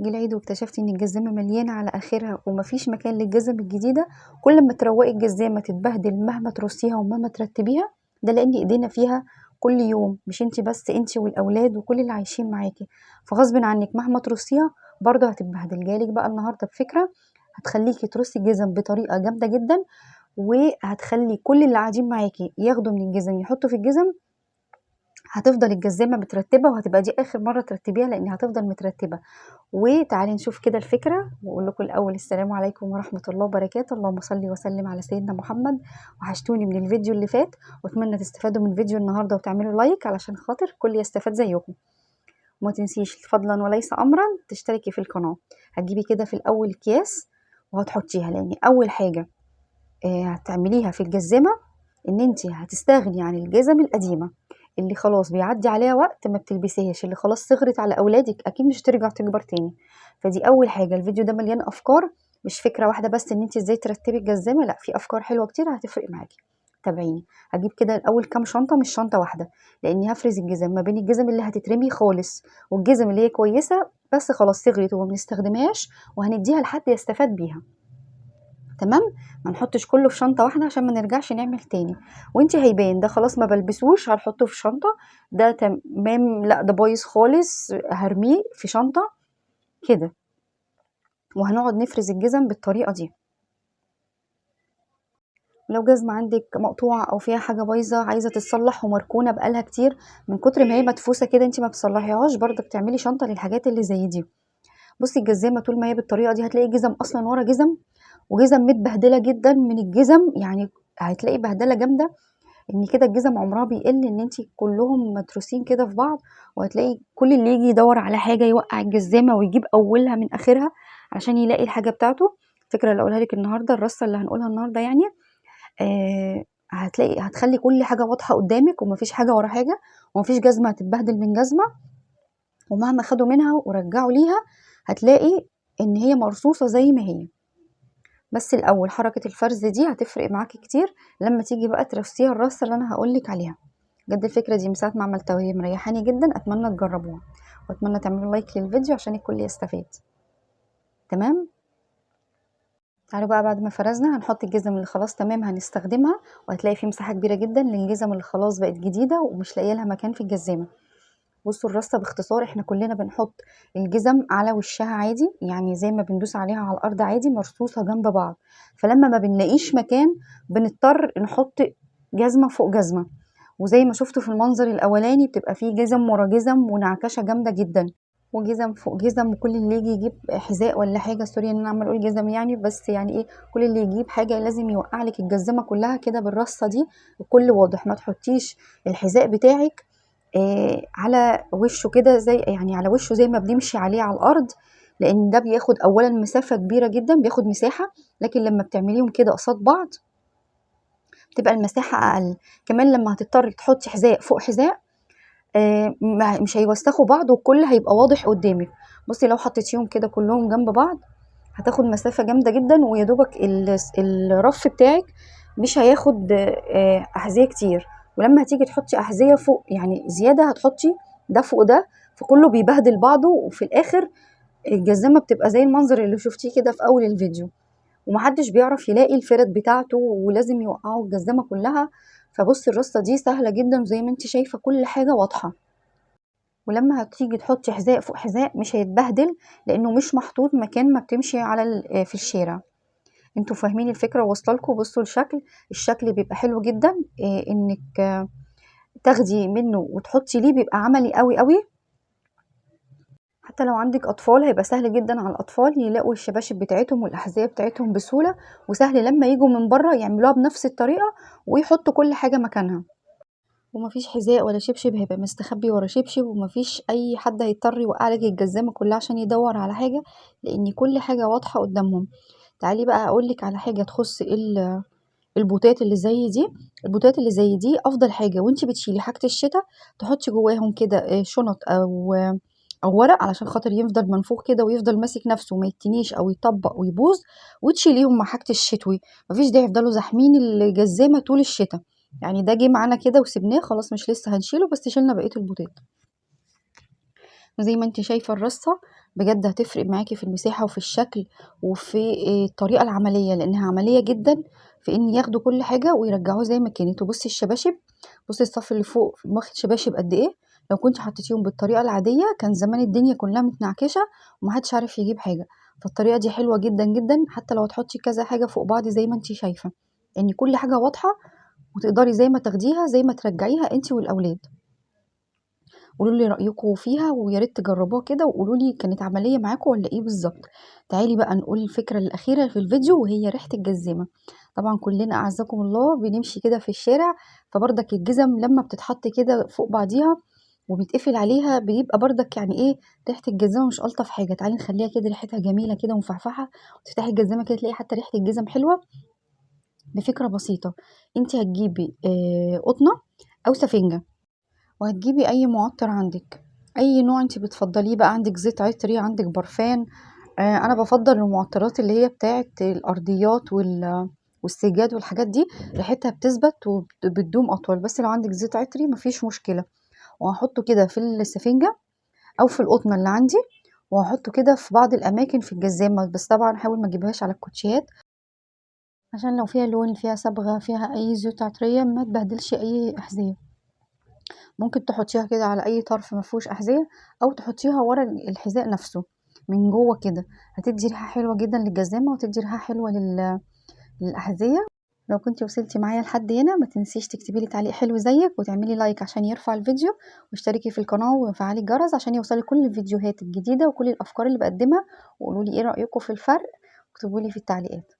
جه العيد واكتشفتِ إن الجزامة مليانة على آخرها ومفيش مكان للجزم الجديدة، كل ما تروّقي الجزامة تتبهدل مهما ترصيها ومهما ترتبيها، ده لإن إيدينا فيها كل يوم، مش أنتِ بس، أنتِ والأولاد وكل اللي عايشين معاكِ، فغصبٍ عنِك مهما ترصيها برضه هتتبهدل. جاية لِك بقى النهارده بفكرة هتخلّيكِ ترصي الجزم بطريقة جامدة جدًا، وهتخلّي كل اللي قاعدين معاكِ ياخدوا من الجزم يحطوا في الجزم، هتفضل الجزامة مترتبة وهتبقى دي آخر مرة ترتبيها لإن هتفضل مترتبة. وتعالي نشوف كده الفكرة وأقول لكم الأول السلام عليكم ورحمة الله وبركاته. اللهم صل وسلم على سيدنا محمد. وحشتوني من الفيديو اللي فات، وأتمنى تستفادوا من فيديو النهاردة وتعملوا لايك علشان خاطر كل يستفاد زيكم. وما تنسيش فضلا وليس أمرا تشتركي في القناة. هتجيبي كده في الأول أكياس وهتحطيها، لأن أول حاجة هتعمليها في الجزامة إن انتي هتستغني عن الجزم القديمة اللي خلاص بيعدي عليها وقت ما بتلبسيهاش، اللي خلاص صغرت على أولادك أكيد مش هترجع تكبر تاني. فدي أول حاجة. الفيديو ده مليان أفكار، مش فكرة واحدة بس إن انتي ازاي ترتبي الجزامة، لأ، في أفكار حلوة كتير هتفرق معاكي. تابعيني. هجيب كده الأول كام شنطة، مش شنطة واحدة، لأني هفرز الجزم ما بين الجزم اللي هتترمي خالص والجزم اللي هي كويسة بس خلاص صغرت وما بنستخدمهاش وهنديها لحد يستفاد بيها. تمام. ما نحطش كله في شنطه واحده عشان ما نرجعش نعمل تاني وانتي هيبان ده خلاص ما بلبسوش هنحطه في شنطه، ده تمام، لا ده بايظ خالص هرميه في شنطه كده. وهنقعد نفرز الجزم بالطريقه دي. لو جزمة عندك مقطوعة أو فيها حاجة بايظة عايزة تتصلح ومركونة بقالها كتير من كتر ما هي مدفوسة كده انتي ما بتصلحيهاش، برضك تعملي شنطة للحاجات اللي زي دي. بصي الجزامة طول ما هي بالطريقة دي هتلاقي جزم أصلا ورا جزم، وجزم متبهدلة جدًا من الجزم، يعني هتلاقي بهدلة جامدة، إن كده الجزم عمرها بيقل إن أنتِ كلّهم متروسين كده في بعض، وهتلاقي كل اللي ييجي يدوّر على حاجة يوقّع الجزامة ويجيب أولها من آخرها علشان يلاقي الحاجة بتاعته. الفكرة اللي هاقولها لِك النهارده، الرصة اللي هنقولها النهارده يعني هتخلّي كل حاجة واضحة قدّامِك وما فيش حاجة ورا حاجة، وما فيش جزمة هتتبهدل من جزمة، ومهما خدوا منها ورجّعوا ليها هتلاقي إن هي مرصوصة زي ما هي. بس الأول حركة الفرز دي هتفرق معاكِ كتير لمّا تيجي بقى ترصيها الرصة اللي أنا هاقول لِك عليها. بجد الفكرة دي من ساعة ما عملتها وهي مريحاني جدًا، أتمنى تجربوها، وأتمنى تعملوا لايك للفيديو عشان الكل يستفاد. تمام؟ تعالوا بقى بعد ما فرزنا هنحط الجزم اللي خلاص تمام هنستخدمها، وهتلاقي في مساحة كبيرة جدًا للجزم اللي خلاص بقت جديدة ومش لاقية لها مكان في الجزامة. بصوا الرصة باختصار، احنا كلنا بنحط الجزم على وشها عادي، يعني زي ما بندوس عليها على الارض عادي مرصوصة جنب بعض، فلما ما بنلاقيش مكان بنضطر نحط جزمة فوق جزمة، وزي ما شفتوا في المنظر الاولاني بتبقى فيه جزم ورا جزم ونعكشة جامدة جدا، وجزم فوق جزم، وكل اللي يجي يجيب حذاء ولا حاجة، سوري ان انا عمال اقول جزم يعني، بس يعني ايه، كل اللي يجيب حاجة لازم يوقع لك الجزمة كلها كده بالرصة دي. الكل واضح، ما تحطيش الحذاء بتاعك على وشه كده، زي يعني على وشه زي ما بنمشي عليه على الأرض، لأن ده بياخد أولًا مسافة كبيرة جدًا، بياخد مساحة، لكن لمّا بتعمليهم كده قصاد بعض بتبقى المساحة أقل. كمان لمّا هتضطري تحطي حذاء فوق حذاء مش هيوسخوا بعض والكل هيبقى واضح قدامِك. بُصي لو حطيتيهم كده كلهم جنب بعض هتاخد مسافة جامدة جدًا، ويا دوبك الرف بتاعِك مش هياخد أحذية كتير، ولمّا هتيجي تحطي أحذية فوق يعني زيادة هتحطي ده فوق ده، فكله بيبهدل بعضه، وفي الآخر الجزامة بتبقى زي المنظر اللي شفتيه كده في أول الفيديو، وما حدش بيعرف يلاقي الفِرَد بتاعته ولازم يوقعوا الجزامة كلها. فبُصي الرصة دي سهلة جدًا وزي ما أنتِ شايفة كل حاجة واضحة. ولمّا هتيجي تحطي حذاء فوق حذاء مش هيتبهدل، لإنه مش محطوط مكان ما بتمشي على في الشارع. أنتم فاهمين الفكرة واصلة لكم؟ بصوا الشكل بيبقى حلو جدًا، إنِك تاخدي منه وتحطي ليه بيبقى عملي أوي أوي. حتى لو عندك أطفال هيبقى سهل جدًا على الأطفال يلاقوا الشباشب بتاعتهم والأحذية بتاعتهم بسهولة، وسهل لمّا ييجوا من برّه يعملوها بنفس الطريقة ويحطوا كل حاجة مكانها. ومفيش حذاء ولا شبشب هيبقى مستخبي ورا شبشب، ومفيش أي حد هيضطر يوقع لك الجزامة كلها عشان يدور على حاجة، لأن كل حاجة واضحة قدامهم. تعالي بقى أقولك على حاجة تخص البوتات اللي زي دي. البوتات اللي زي دي أفضل حاجة وانتي بتشيلي حاجة الشتا تحطي جواهم كده شنط أو ورق علشان خاطر يفضل منفوخ كده ويفضل ماسك نفسه وما يتنيش أو يطبق ويبوظ، وتشيليهم مع حاجة الشتوي. مفيش داعي يفضلوا زاحمين الجزامة طول الشتا. يعني ده جه معانا كده وسبناه خلاص مش لسه هنشيله، بس شيلنا بقية البوتات. وزي ما انت شايفة الرصة بجد هتفرق معاكي في المساحة وفي الشكل وفي الطريقة العملية، لانها عملية جدا في ان ياخدوا كل حاجة ويرجعوه زي ما كانت. وبصي الشباشب، بصي الصف اللي فوق واخد شباشب قد ايه. لو كنت حطيتيهم بالطريقة العادية كان زمان الدنيا كلها متنعكشة ومحدش عارف يجيب حاجة. فالطريقة دي حلوة جدا جدا، حتى لو هتحطي كذا حاجة فوق بعض زي ما انت شايفة ان كل حاجة واضحة، وتقدري زي ما تاخديها زي ما ترجعيها انت والاولاد. قولوا لي رايكم فيها ويا ريت تجربوها كده وقولوا لي كانت عمليه معاكم ولا ايه بالظبط. تعالي بقى نقول الفكره الاخيره في الفيديو وهي ريحه الجزمه. طبعا كلنا اعزكم الله بنمشي كده في الشارع، فبرضك الجزم لما بتتحط كده فوق بعضيها وبيتقفل عليها بيبقى برضك يعني ايه، ريحه الجزمه مش الطف حاجه. تعالي نخليها كده ريحتها جميله كده ومفحفحه، وتفتحي الجزمه كده تلاقي حتى ريحه الجزم حلوه. بفكره بسيطه، انت هتجيبي قطنه او سفنجه، وهتجيبي اي معطر عندك، اي نوع انت بتفضليه بقى، عندك زيت عطري، عندك برفان. انا بفضل المعطرات اللي هي بتاعه الارضيات والسجاد والحاجات دي، ريحتها بتثبت وبتدوم اطول. بس لو عندك زيت عطري مفيش مشكله. وهحطه كده في السفنجه او في القطنه اللي عندي، وهحطه كده في بعض الاماكن في الجزامه، بس طبعا حاول ما تجيبهاش على الكوتشيات عشان لو فيها لون، فيها صبغه، فيها اي زيوت عطريه ما تبهدلش اي احذيه. ممكن تحطيها كده على اي طرف مفيهوش احذيه، او تحطيها ورا الحذاء نفسه من جوه كده، هتدي ريحه حلوه جدا للجزامه وتدي ريحه حلوه للاحذيه. لو كنتي وصلتي معايا لحد هنا ما تنسيش تكتبي لي تعليق حلو زيك وتعملي لايك عشان يرفع الفيديو، واشتركي في القناه وفعلي الجرس عشان يوصلك كل الفيديوهات الجديده وكل الافكار اللي بقدمها. وقولوا لي ايه رايكم في الفرق، اكتبوا لي في التعليقات.